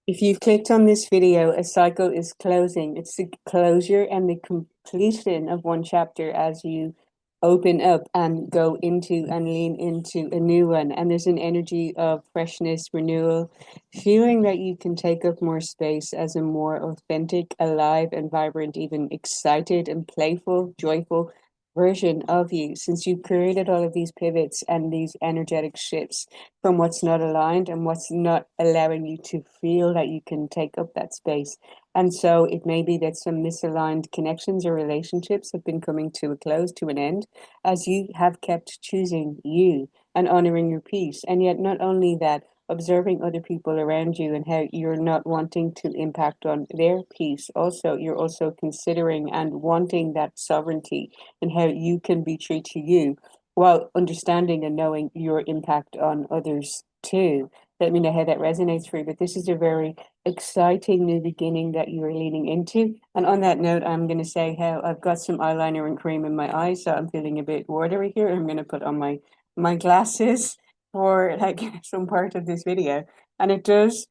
If you've clicked on this video, a cycle is closing. It's the closure and the completion of one chapter as you open up and go into and lean into a new one. And there's an energy of freshness, renewal, feeling that you can take up more space as a more authentic, alive, and vibrant, even excited and playful, joyful version of you, since you've created all of these pivots and these energetic shifts from what's not aligned and what's not allowing you to feel that you can take up that space. And so it may be that some misaligned connections or relationships have been coming to a close, to an end, as you have kept choosing you and honoring your peace. And yet, not only that, observing other people around you and how you're not wanting to impact on their peace. Also, you're also considering and wanting that sovereignty and how you can be true to you while understanding and knowing your impact on others too. Let me know how that resonates for you. But this is a very exciting new beginning that you are leaning into. And on that note, I'm going to say how I've got some eyeliner and cream in my eyes, so I'm feeling a bit watery here. I'm going to put on my glasses for like some part of this video. And it does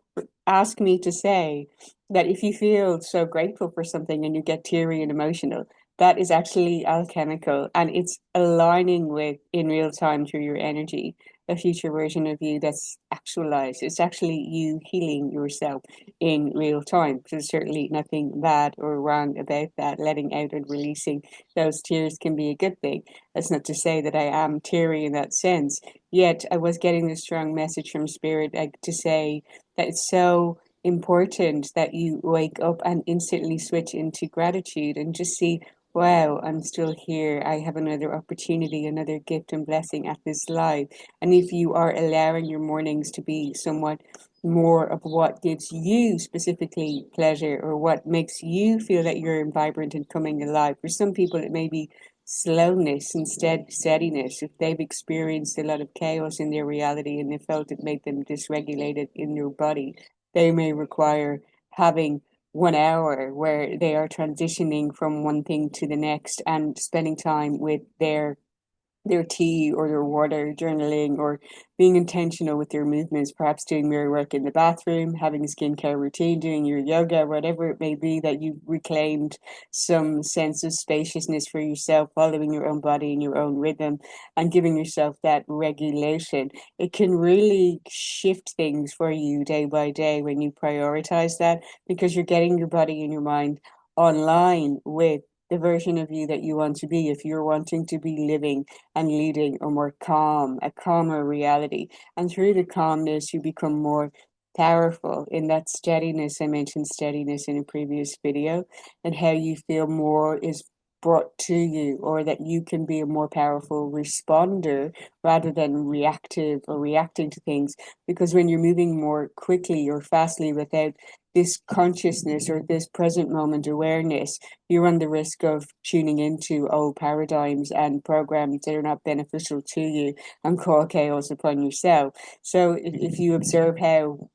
ask me to say that if you feel so grateful for something and you get teary and emotional, that is actually alchemical and it's aligning with in real time through your energy a future version of you that's actualized. It's actually you healing yourself in real time. So there's certainly nothing bad or wrong about that. Letting out and releasing those tears can be a good thing. That's not to say that I am teary in that sense. Yet I was getting this strong message from spirit, like, to say that it's so important that you wake up and instantly switch into gratitude and just see, wow, I'm still here. I have another opportunity, another gift and blessing at this life. And if you are allowing your mornings to be somewhat more of what gives you specifically pleasure or what makes you feel that you're vibrant and coming alive. For some people, it may be slowness instead steadiness. If they've experienced a lot of chaos in their reality and they felt it made them dysregulated in their body, they may require having 1 hour where they are transitioning from one thing to the next and spending time with their tea or their water, journaling, or being intentional with your movements, perhaps doing mirror work in the bathroom, having a skincare routine, doing your yoga, whatever it may be, that you've reclaimed some sense of spaciousness for yourself, following your own body and your own rhythm, and giving yourself that regulation. It can really shift things for you day by day when you prioritize that, because you're getting your body and your mind online with the version of you that you want to be. If you're wanting to be living and leading a more calm, a calmer reality. And through the calmness, you become more powerful in that steadiness. I mentioned steadiness in a previous video, and how you feel more is brought to you, or that you can be a more powerful responder rather than reactive or reacting to things. Because when you're moving more quickly or fastly without this consciousness or this present moment awareness, you run the risk of tuning into old paradigms and programs that are not beneficial to you and call chaos upon yourself. So if you observe how,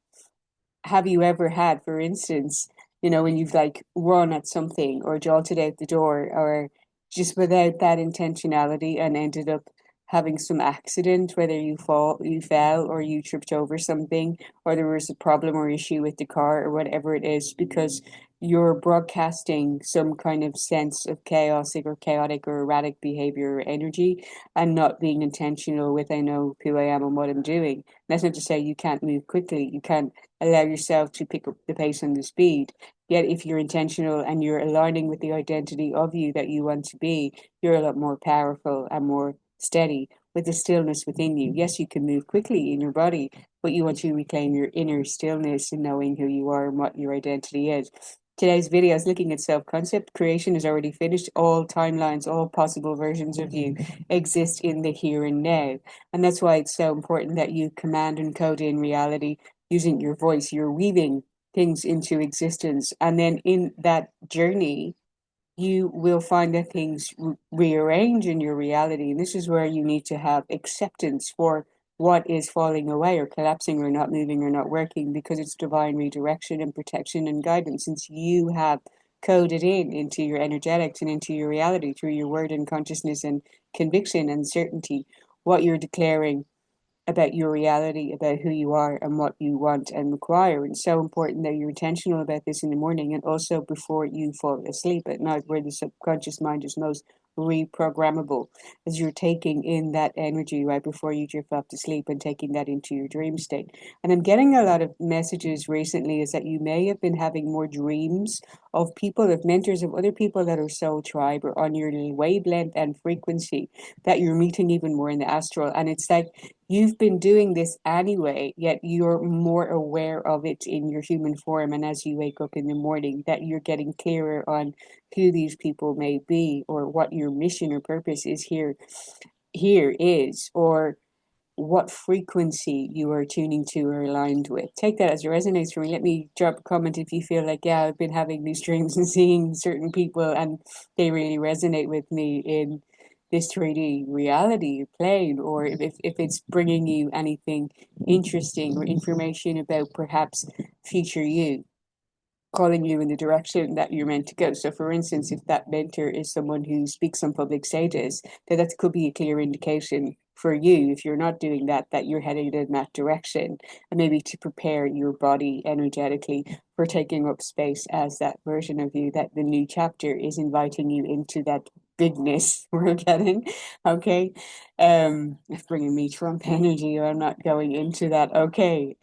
have you ever had, for instance, when you've like run at something or jolted out the door or just without that intentionality and ended up having some accident, whether you fell or you tripped over something, or there was a problem or issue with the car or whatever it is, because you're broadcasting some kind of sense of chaotic or erratic behavior or energy, and not being intentional with, I know who I am and what I'm doing. That's not to say you can't move quickly. You can't allow yourself to pick up the pace and the speed. Yet, if you're intentional and you're aligning with the identity of you that you want to be, you're a lot more powerful and more steady with the stillness within you. Yes, you can move quickly in your body, but you want to reclaim your inner stillness and knowing who you are and what your identity is. Today's video is looking at self-concept. Creation is already finished. All timelines, all possible versions of you exist in the here and now. And that's why it's so important that you command and code in reality using your voice. You're weaving things into existence. And then in that journey, you will find that things rearrange in your reality. And this is where you need to have acceptance for what is falling away or collapsing or not moving or not working, because it's divine redirection and protection and guidance, since you have coded in into your energetics and into your reality through your word and consciousness and conviction and certainty what you're declaring about your reality, about who you are and what you want and require. And so important that you're intentional about this in the morning and also before you fall asleep at night, where the subconscious mind is most reprogrammable, as you're taking in that energy right before you drift off to sleep and taking that into your dream state. And I'm getting a lot of messages recently is that you may have been having more dreams of people, of mentors, of other people that are soul tribe or on your wavelength and frequency, that you're meeting even more in the astral. And it's like you've been doing this anyway, yet you're more aware of it in your human form. And as you wake up in the morning, that you're getting clearer on who these people may be or what your mission or purpose is here is, or what frequency you are tuning to or aligned with. Take that as it resonates for me. Let me drop a comment if you feel like, yeah, I've been having these dreams and seeing certain people and they really resonate with me in this 3D reality plane, or if it's bringing you anything interesting or information about perhaps future you, calling you in the direction that you're meant to go. So, for instance, if that mentor is someone who speaks on public stages, then that could be a clear indication for you, if you're not doing that, that you're headed in that direction, and maybe to prepare your body energetically for taking up space as that version of you, that the new chapter is inviting you into that bigness we're getting. Okay. It's bringing me Trump energy, or I'm not going into that. Okay.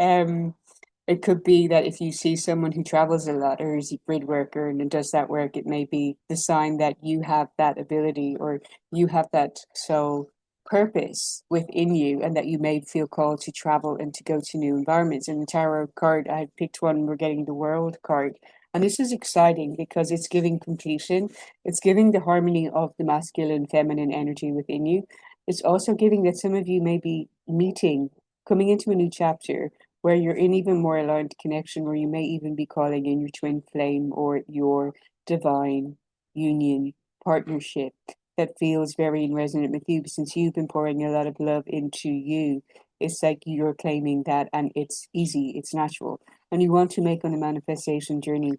It could be that if you see someone who travels a lot or is a grid worker and does that work, it may be the sign that you have that ability or you have that soul purpose within you, and that you may feel called to travel and to go to new environments. And the tarot card, I picked one, we're getting the world card. And this is exciting because it's giving completion. It's giving the harmony of the masculine, feminine energy within you. It's also giving that some of you may be meeting, coming into a new chapter where you're in even more aligned connection, where you may even be calling in your twin flame or your divine union partnership that feels very in resonant with you. But since you've been pouring a lot of love into you, it's like you're claiming that, and it's easy, it's natural. And you want to make on a manifestation journey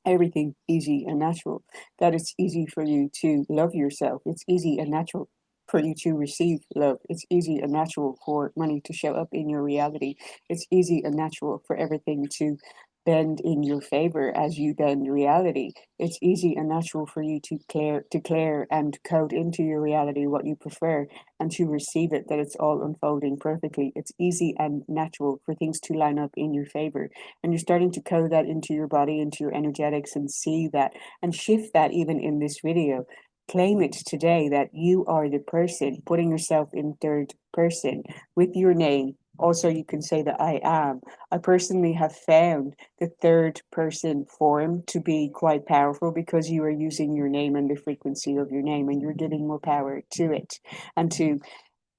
everything easy and natural, that it's easy for you to love yourself. It's easy and natural for you to receive love. It's easy and natural for money to show up in your reality. It's easy and natural for everything to bend in your favor as you bend reality. It's easy and natural for you to declare and code into your reality what you prefer and to receive it, that it's all unfolding perfectly. It's easy and natural for things to line up in your favor. And you're starting to code that into your body, into your energetics, and see that and shift that even in this video. Claim it today that you are the person, putting yourself in third person with your name. Also, you can say that I am. I personally have found the third person form to be quite powerful because you are using your name and the frequency of your name, and you're giving more power to it and to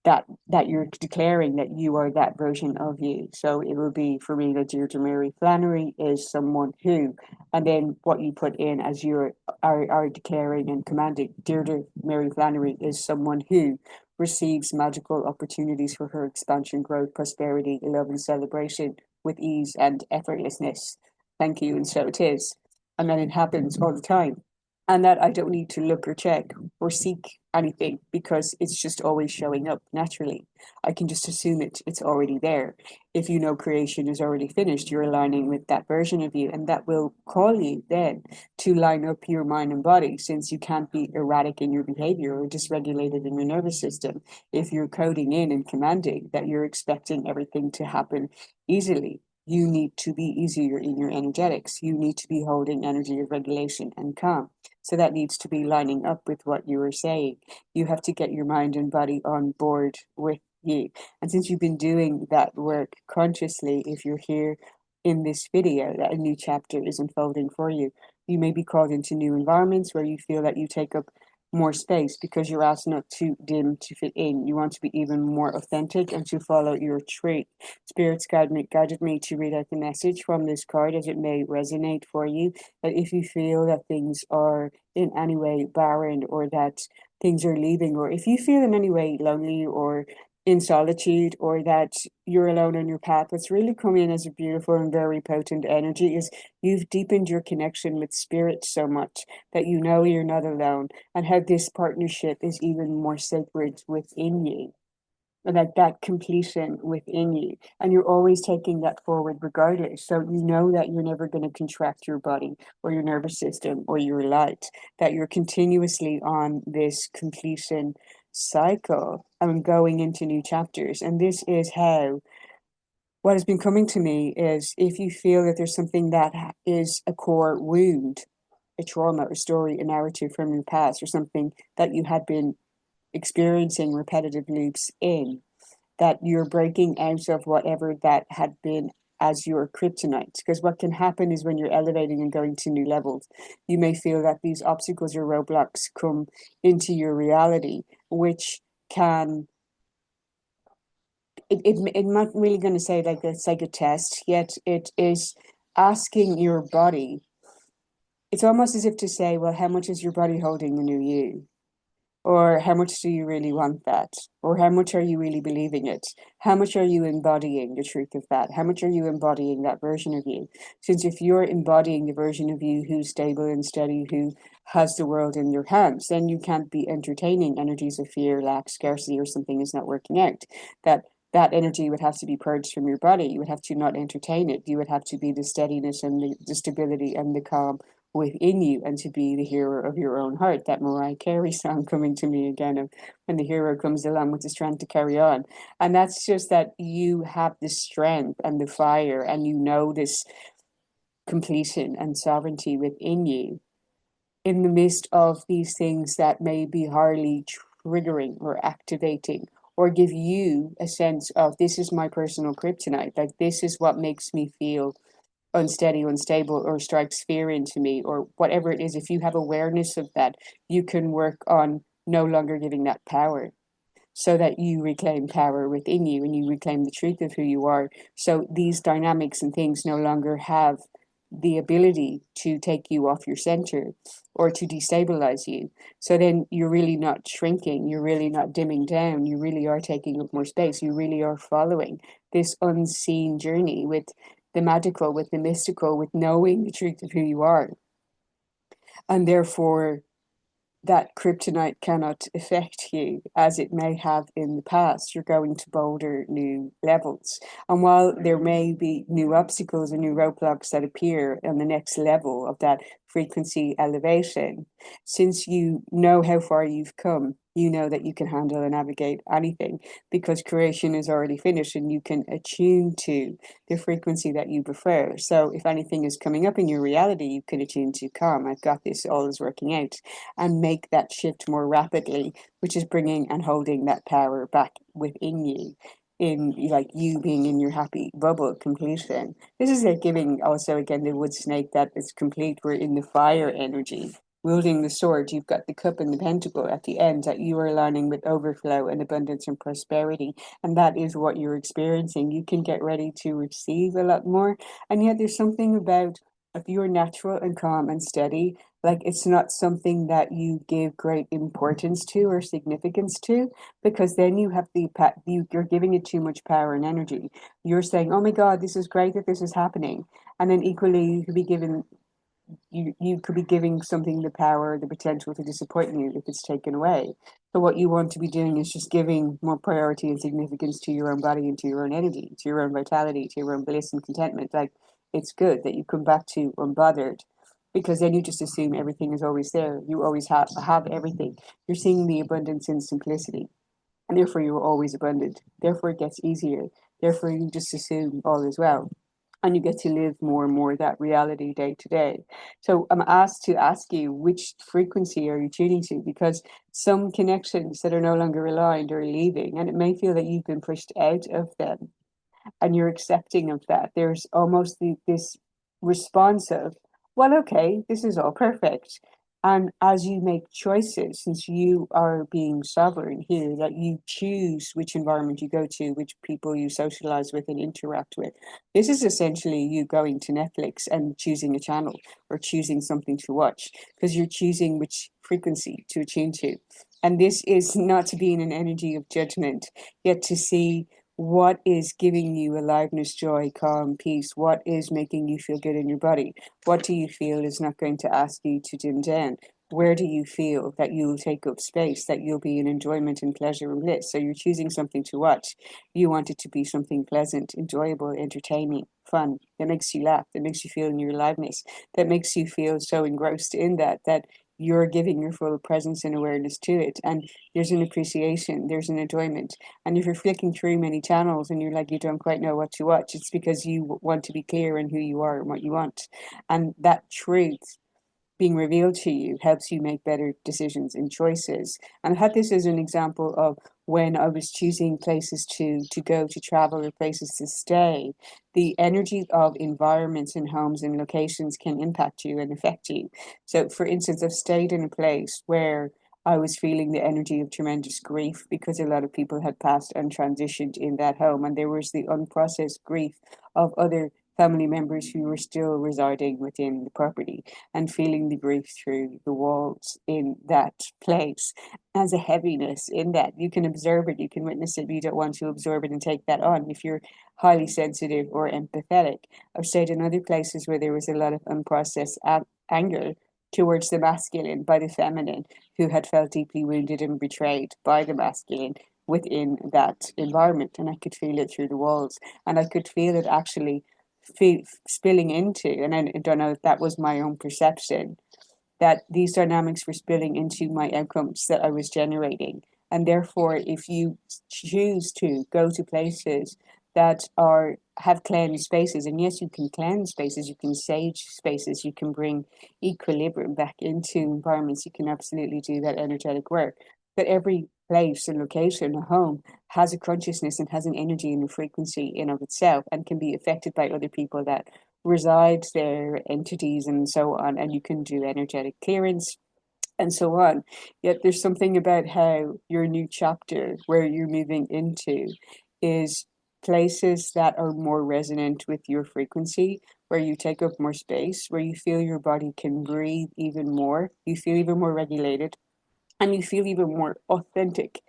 that you're declaring that you are that version of you. So it will be for me that Deirdre Mary Flannery is someone who, and then what you put in as you are declaring and commanding, Deirdre Mary Flannery is someone who receives magical opportunities for her expansion, growth, prosperity, love, and celebration with ease and effortlessness. Thank you, and so it is. And then it happens all the time. And that I don't need to look or check or seek anything because it's just always showing up naturally. I can just assume it's already there. If you know creation is already finished, you're aligning with that version of you, and that will call you then to line up your mind and body, since you can't be erratic in your behavior or dysregulated in your nervous system if you're coding in and commanding that you're expecting everything to happen easily. You need to be easier in your energetics. You need to be holding energy of regulation and calm. So that needs to be lining up with what you were saying. You have to get your mind and body on board with you. And since you've been doing that work consciously, if you're here in this video, that a new chapter is unfolding for you. You may be called into new environments where you feel that you take up more space because you're asked not too dim to fit in. You want to be even more authentic and to follow your trait. Spirits guided me to read out the message from this card as it may resonate for you. That if you feel that things are in any way barren, or that things are leaving, or if you feel in any way lonely or in solitude, or that you're alone on your path, what's really coming in as a beautiful and very potent energy is you've deepened your connection with spirit so much that you know you're not alone, and how this partnership is even more sacred within you. that completion within you, and you're always taking that forward regardless. So you know that you're never going to contract your body or your nervous system or your light, that you're continuously on this completion cycle and going into new chapters. And this is how what has been coming to me is, if you feel that there's something that is a core wound, a trauma, a story, a narrative from your past, or something that you had been experiencing repetitive loops in, that you're breaking out of whatever that had been as your kryptonite. Because what can happen is, when you're elevating and going to new levels, you may feel that these obstacles or roadblocks come into your reality, which can, I'm not really going to say like it's like a test, yet it is asking your body. It's almost as if to say, well, how much is your body holding the new you? Or how much do you really want that? Or how much are you really believing it? How much are you embodying the truth of that? How much are you embodying that version of you? Since if you're embodying the version of you who's stable and steady, who has the world in your hands, then you can't be entertaining energies of fear, lack, scarcity, or something is not working out. That energy would have to be purged from your body. You would have to not entertain it. You would have to be the steadiness and the stability and the calm within you, and to be the hero of your own heart. That Mariah Carey song coming to me again, of when the hero comes along with the strength to carry on. And that's just that you have the strength and the fire, and you know this completion and sovereignty within you, in the midst of these things that may be hardly triggering or activating, or give you a sense of, this is my personal kryptonite, like this is what makes me feel unsteady, unstable, or strikes fear into me, or whatever it is. If you have awareness of that, you can work on no longer giving that power, so that you reclaim power within you and you reclaim the truth of who you are. So these dynamics and things no longer have the ability to take you off your center or to destabilize you. So then you're really not shrinking, you're really not dimming down, you really are taking up more space, you really are following this unseen journey with the magical, with the mystical, with knowing the truth of who you are. And therefore, that kryptonite cannot affect you as it may have in the past. You're going to bolder new levels. And while there may be new obstacles and new roadblocks that appear on the next level of that frequency elevation, since you know how far you've come, you know that you can handle and navigate anything, because creation is already finished and you can attune to the frequency that you prefer. So if anything is coming up in your reality, you can attune to calm. I've got this, all is working out, and make that shift more rapidly, which is bringing and holding that power back within you, in like you being in your happy bubble completion. This is like giving also again the wood snake that is complete. We're in the fire energy, wielding the sword. You've got the cup and the pentacle at the end, that you are aligning with overflow and abundance and prosperity, and that is what you're experiencing. You can get ready to receive a lot more. And yet there's something about, if you're natural and calm and steady, like it's not something that you give great importance to or significance to, because then you have you're giving it too much power and energy. You're saying, oh my God, this is great that this is happening. And then equally you could be given, you could be giving something the power, the potential to disappoint you if it's taken away. So what you want to be doing is just giving more priority and significance to your own body and to your own energy, to your own vitality, to your own bliss and contentment. Like, it's good that you come back to unbothered, because then you just assume everything is always there. You always have everything. You're seeing the abundance in simplicity, and therefore you're always abundant. Therefore it gets easier. Therefore you just assume all is well, and you get to live more and more that reality day to day. So I'm asked to ask you, which frequency are you tuning to? Because some connections that are no longer aligned are leaving, and it may feel that you've been pushed out of them, and you're accepting of that. There's almost this response of, well, okay, this is all perfect. And as you make choices, since you are being sovereign here, that you choose which environment you go to, which people you socialize with and interact with. This is essentially you going to Netflix and choosing a channel or choosing something to watch, because you're choosing which frequency to attune to. And this is not to be in an energy of judgment, yet to see what is giving you aliveness, joy, calm, peace. What is making you feel good in your body? What do you feel is not going to ask you to dim down? where do you feel that you'll take up space, that you'll be in enjoyment and pleasure and bliss? So you're choosing something to watch. You want it to be something pleasant, enjoyable, entertaining, fun, that makes you laugh, that makes you feel in your aliveness, that makes you feel so engrossed in that you're giving your full presence and awareness to it. And there's an appreciation, there's an enjoyment. And if you're flicking through many channels and you're like, you don't quite know what to watch, it's because you want to be clear in who you are and what you want. And that truth being revealed to you helps you make better decisions and choices. And I had this as an example of when I was choosing places to go to travel or places to stay. The energy of environments and homes and locations can impact you and affect you. So for instance, I've stayed in a place where I was feeling the energy of tremendous grief because a lot of people had passed and transitioned in that home, and there was the unprocessed grief of other family members who were still residing within the property, and feeling the grief through the walls in that place as a heaviness in that. You can observe it, you can witness it, but you don't want to absorb it and take that on if you're highly sensitive or empathetic. I've stayed in other places where there was a lot of unprocessed anger towards the masculine by the feminine, who had felt deeply wounded and betrayed by the masculine within that environment. And I could feel it through the walls, and I could feel it actually spilling into, and I don't know if that was my own perception, that these dynamics were spilling into my outcomes that I was generating. And therefore, if you choose to go to places that are have cleansed spaces, and yes, you can cleanse spaces, you can sage spaces, you can bring equilibrium back into environments, you can absolutely do that energetic work. But every place and location, a home, has a consciousness and has an energy and a frequency in of itself, and can be affected by other people that reside there, entities and so on, and you can do energetic clearance and so on. Yet there's something about how your new chapter, where you're moving into, is places that are more resonant with your frequency, where you take up more space, where you feel your body can breathe even more, you feel even more regulated, and you feel even more authentic,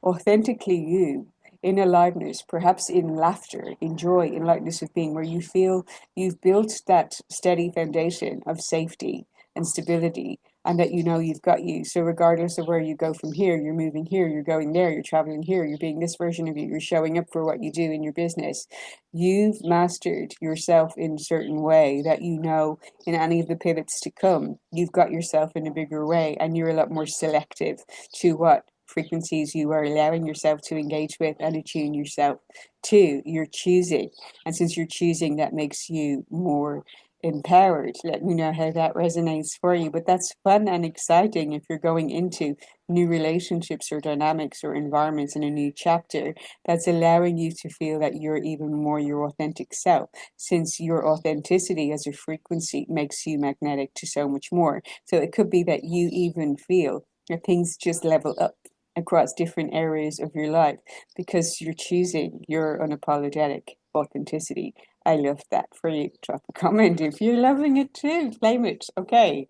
authentically you, in aliveness, perhaps in laughter, in joy, in lightness of being, where you feel you've built that steady foundation of safety and stability, and that you know you've got you. So regardless of where you go from here, you're moving here, you're going there, you're traveling here, you're being this version of you, you're showing up for what you do in your business. You've mastered yourself in a certain way that you know in any of the pivots to come, you've got yourself in a bigger way, and you're a lot more selective to what frequencies you are allowing yourself to engage with and attune yourself to. You're choosing. And since you're choosing, that makes you more empowered. Let me know how that resonates for you. But that's fun and exciting if you're going into new relationships or dynamics or environments in a new chapter. That's allowing you to feel that you're even more your authentic self, since your authenticity as a frequency makes you magnetic to so much more. So it could be that you even feel that things just level up across different areas of your life because you're choosing your unapologetic authenticity. I love that for you. Drop a comment if you're loving it too. Claim it. Okay.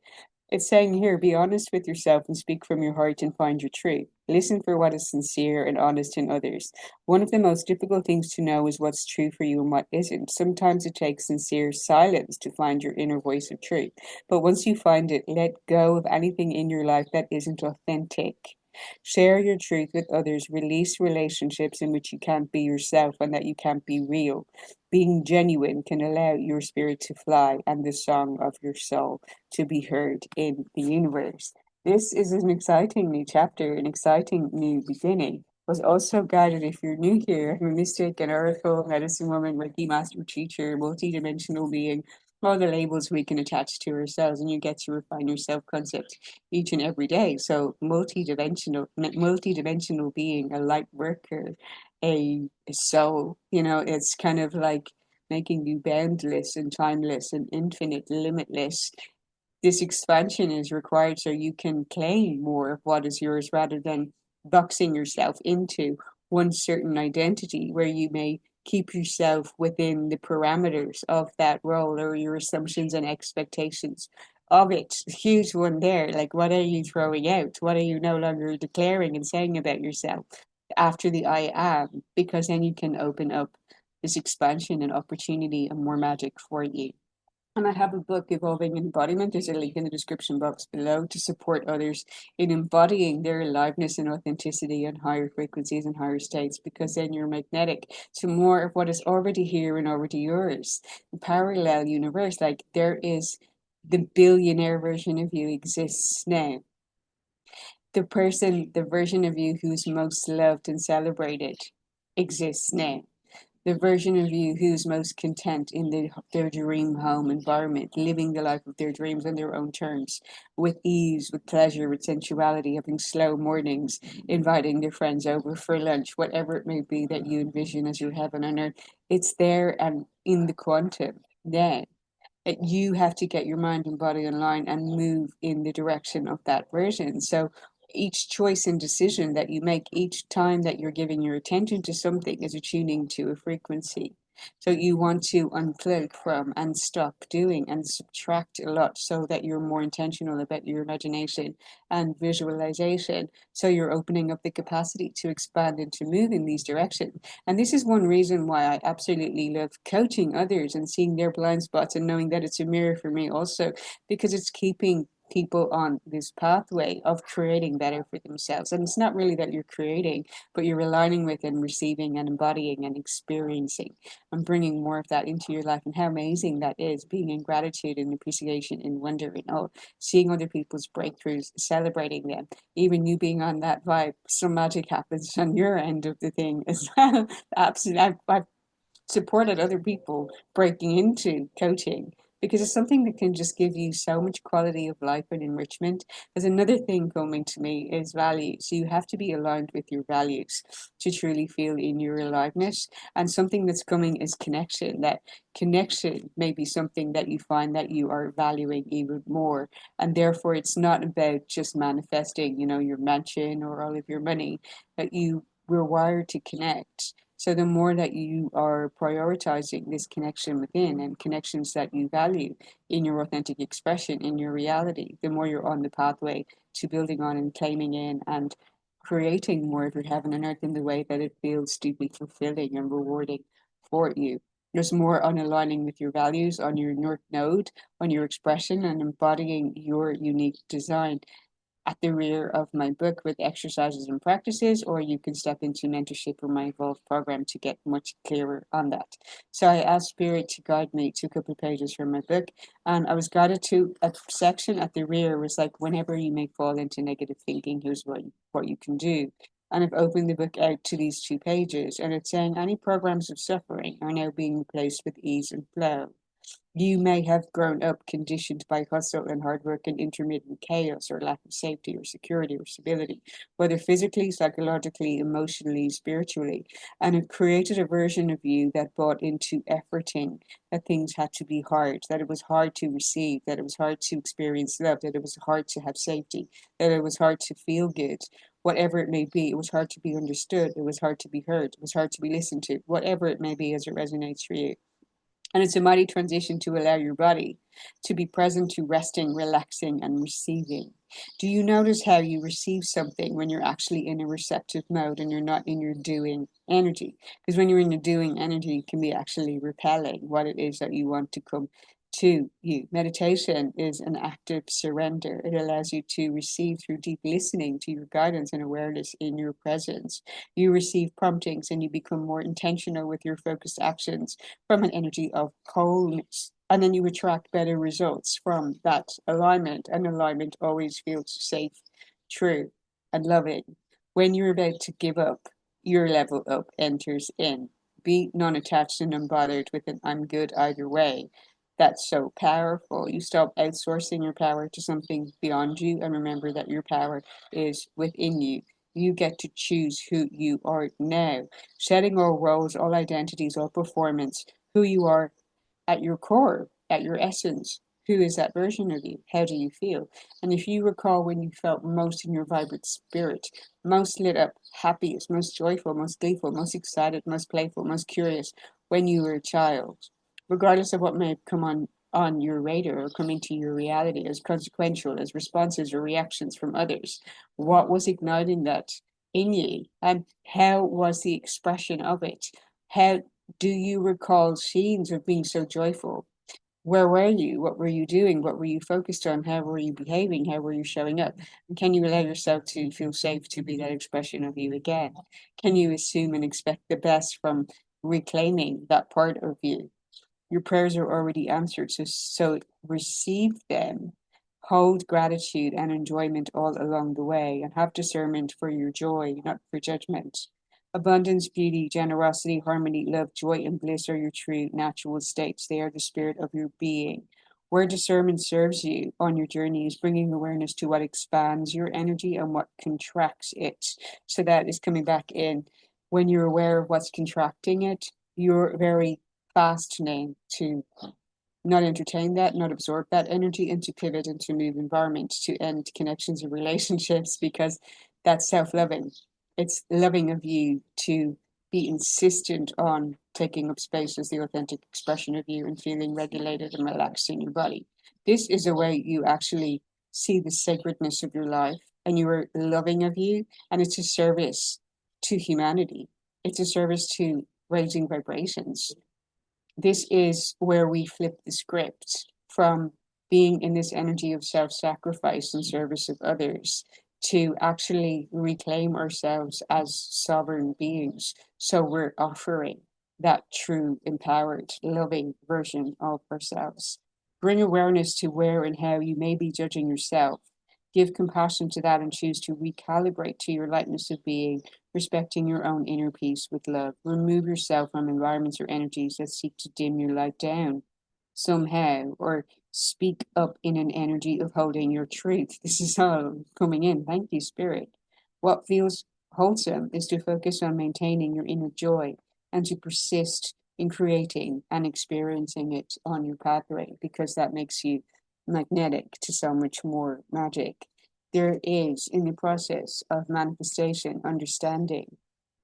It's saying here, be honest with yourself and speak from your heart and find your truth. Listen for what is sincere and honest in others. One of the most difficult things to know is what's true for you and what isn't. Sometimes it takes sincere silence to find your inner voice of truth. But once you find it, let go of anything in your life that isn't authentic. Share your truth with others. Release relationships in which you can't be yourself and that you can't be real. Being genuine can allow your spirit to fly and the song of your soul to be heard in the universe. This is an exciting new chapter, an exciting new beginning. Was also guided, if you're new here, I'm a mystic, an oracle, medicine woman, Reiki master teacher, multi-dimensional being, all the labels we can attach to ourselves, and you get to refine your self-concept each and every day. So multi-dimensional being, a light worker, a soul, it's kind of like making you boundless and timeless and infinite, limitless. This expansion is required so you can claim more of what is yours rather than boxing yourself into one certain identity where you may keep yourself within the parameters of that role or your assumptions and expectations of it. Huge one there. Like, what are you throwing out? What are you no longer declaring and saying about yourself after the I am? Because then you can open up this expansion and opportunity and more magic for you. And I have a book, Evolving Embodiment. There's a link in the description box below to support others in embodying their aliveness and authenticity and higher frequencies and higher states, because then you're magnetic to more of what is already here and already yours. The parallel universe, like there is the billionaire version of you exists now. The version of you who's most loved and celebrated exists now. The version of you who's most content in their dream home environment, living the life of their dreams on their own terms, with ease, with pleasure, with sensuality, having slow mornings, inviting their friends over for lunch, whatever it may be that you envision as your heaven on earth, it's there and in the quantum. Then you have to get your mind and body online and move in the direction of that version. So each choice and decision that you make, each time that you're giving your attention to something, is attuning to a frequency. So you want to unplug from and stop doing and subtract a lot so that you're more intentional about your imagination and visualization. So you're opening up the capacity to expand and to move in these directions. And this is one reason why I absolutely love coaching others and seeing their blind spots and knowing that it's a mirror for me also, because it's keeping people on this pathway of creating better for themselves. And it's not really that you're creating, but you're aligning with and receiving and embodying and experiencing and bringing more of that into your life. And how amazing that is, being in gratitude and appreciation and wonder and oh, seeing other people's breakthroughs, celebrating them, even you being on that vibe. Some magic happens on your end of the thing as well. Absolutely. I've supported other people breaking into coaching because it's something that can just give you so much quality of life and enrichment. There's another thing coming to me is values. So you have to be aligned with your values to truly feel in your aliveness. And something that's coming is connection. That connection may be something that you find that you are valuing even more. And therefore it's not about just manifesting, your mansion or all of your money, that you were wired to connect. So the more that you are prioritizing this connection within and connections that you value in your authentic expression, in your reality, the more you're on the pathway to building on and claiming in and creating more of your heaven and earth in the way that it feels deeply fulfilling and rewarding for you. There's more on aligning with your values, on your North Node, on your expression, and embodying your unique design at the rear of my book with exercises and practices, or you can step into mentorship or my Evolve program to get much clearer on that. So I asked Spirit to guide me to a couple of pages from my book, and I was guided to a section at the rear was like, whenever you may fall into negative thinking, here's what you can do. And I've opened the book out to these 2 pages, and it's saying any programs of suffering are now being replaced with ease and flow. You may have grown up conditioned by hustle and hard work and intermittent chaos or lack of safety or security or stability, whether physically, psychologically, emotionally, spiritually, and it created a version of you that bought into efforting, that things had to be hard, that it was hard to receive, that it was hard to experience love, that it was hard to have safety, that it was hard to feel good. Whatever it may be, it was hard to be understood, it was hard to be heard, it was hard to be listened to, whatever it may be as it resonates for you. And it's a mighty transition to allow your body to be present to resting, relaxing, and receiving. Do you notice how you receive something when you're actually in a receptive mode and you're not in your doing energy? Because when you're in your doing energy, it can be actually repelling what it is that you want to come to you. Meditation is an active surrender. It allows you to receive through deep listening to your guidance and awareness in your presence. You receive promptings and you become more intentional with your focused actions from an energy of wholeness. And then you attract better results from that alignment. And alignment always feels safe, true, and loving. When you're about to give up, your level up enters in. Be non attached and unbothered with an I'm good either way. That's so powerful. You stop outsourcing your power to something beyond you and remember that your power is within you. You get to choose who you are now, shedding all roles, all identities, all performance, who you are at your core, at your essence. Who is that version of you? How do you feel? And if you recall when you felt most in your vibrant spirit, most lit up, happiest, most joyful, most gleeful, most excited, most playful, most curious when you were a child, regardless of what may have come on your radar or come into your reality as consequential as responses or reactions from others, what was igniting that in you and how was the expression of it? How do you recall scenes of being so joyful? Where were you? What were you doing? What were you focused on? How were you behaving? How were you showing up? And can you allow yourself to feel safe to be that expression of you again? Can you assume and expect the best from reclaiming that part of you? Your prayers are already answered, so receive them. Hold gratitude and enjoyment all along the way, and have discernment for your joy, not for judgment. Abundance, beauty, generosity, harmony, love, joy, and bliss are your true natural states. They are the spirit of your being. Where discernment serves you on your journey is bringing awareness to what expands your energy and what contracts it. So that is coming back in. When you're aware of what's contracting it, you're very fastening to not entertain that, not absorb that energy, and to pivot into a new environment, to end connections and relationships, because that's self-loving. It's loving of you to be insistent on taking up space as the authentic expression of you and feeling regulated and relaxed in your body. This is a way you actually see the sacredness of your life, and you are loving of you, and it's a service to humanity. It's a service to raising vibrations. This is where we flip the script from being in this energy of self-sacrifice and service of others to actually reclaim ourselves as sovereign beings. So we're offering that true, empowered, loving version of ourselves. Bring awareness to where and how you may be judging yourself. Give compassion to that and choose to recalibrate to your lightness of being, respecting your own inner peace with love. Remove yourself from environments or energies that seek to dim your light down somehow, or speak up in an energy of holding your truth. This is all coming in. Thank you, Spirit. What feels wholesome is to focus on maintaining your inner joy and to persist in creating and experiencing it on your pathway, because that makes you magnetic to so much more magic. There is, in the process of manifestation, understanding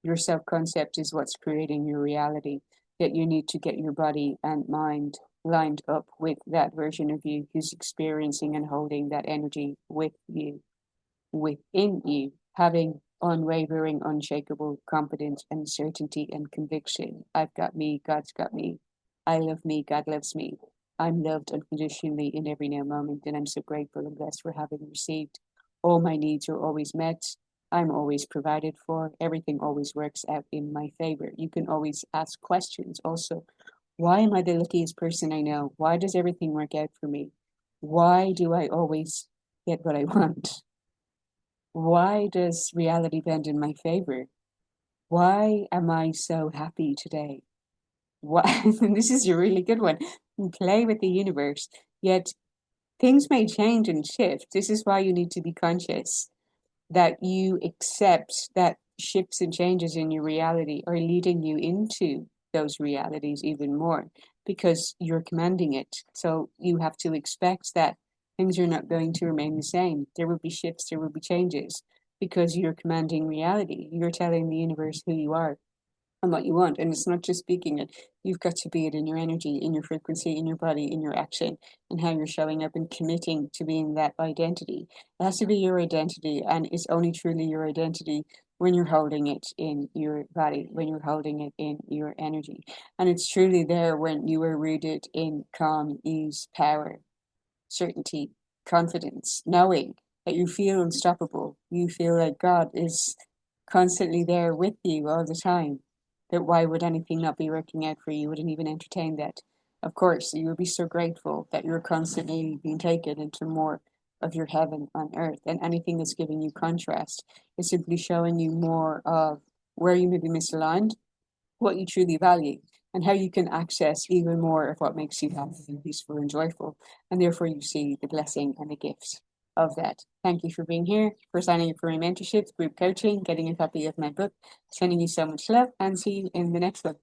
your self concept is what's creating your reality, that you need to get your body and mind lined up with that version of you who's experiencing and holding that energy with you, within you, having unwavering, unshakable confidence and certainty and conviction. I've got me, God's got me. I love me, God loves me. I'm loved unconditionally in every now moment, and I'm so grateful and blessed for having received. All my needs are always met. I'm always provided for. Everything always works out in my favor. You can always ask questions also. Why am I the luckiest person I know? Why does everything work out for me? Why do I always get what I want? Why does reality bend in my favor? Why am I so happy today? Why? This is a really good one. Play with the universe. Yet things may change and shift. This is why you need to be conscious that you accept that shifts and changes in your reality are leading you into those realities even more, because you're commanding it. So you have to expect that things are not going to remain the same. There will be shifts, there will be changes, because you're commanding reality. You're telling the universe who you are and what you want. And it's not just speaking it, you've got to be it in your energy, in your frequency, in your body, in your action, and how you're showing up and committing to being that identity. It has to be your identity, and it's only truly your identity when you're holding it in your body, when you're holding it in your energy. And it's truly there when you are rooted in calm, ease, power, certainty, confidence, knowing that you feel unstoppable. You feel like God is constantly there with you all the time. That why would anything not be working out for you? You wouldn't even entertain that. Of course, you would be so grateful that you're constantly being taken into more of your heaven on earth. And anything that's giving you contrast is simply showing you more of where you may be misaligned, what you truly value, and how you can access even more of what makes you happy and peaceful and joyful. And therefore, you see the blessing and the gifts of that. Thank you for being here, for signing up for my mentorship, group coaching, getting a copy of my book, sending you so much love, and see you in the next one.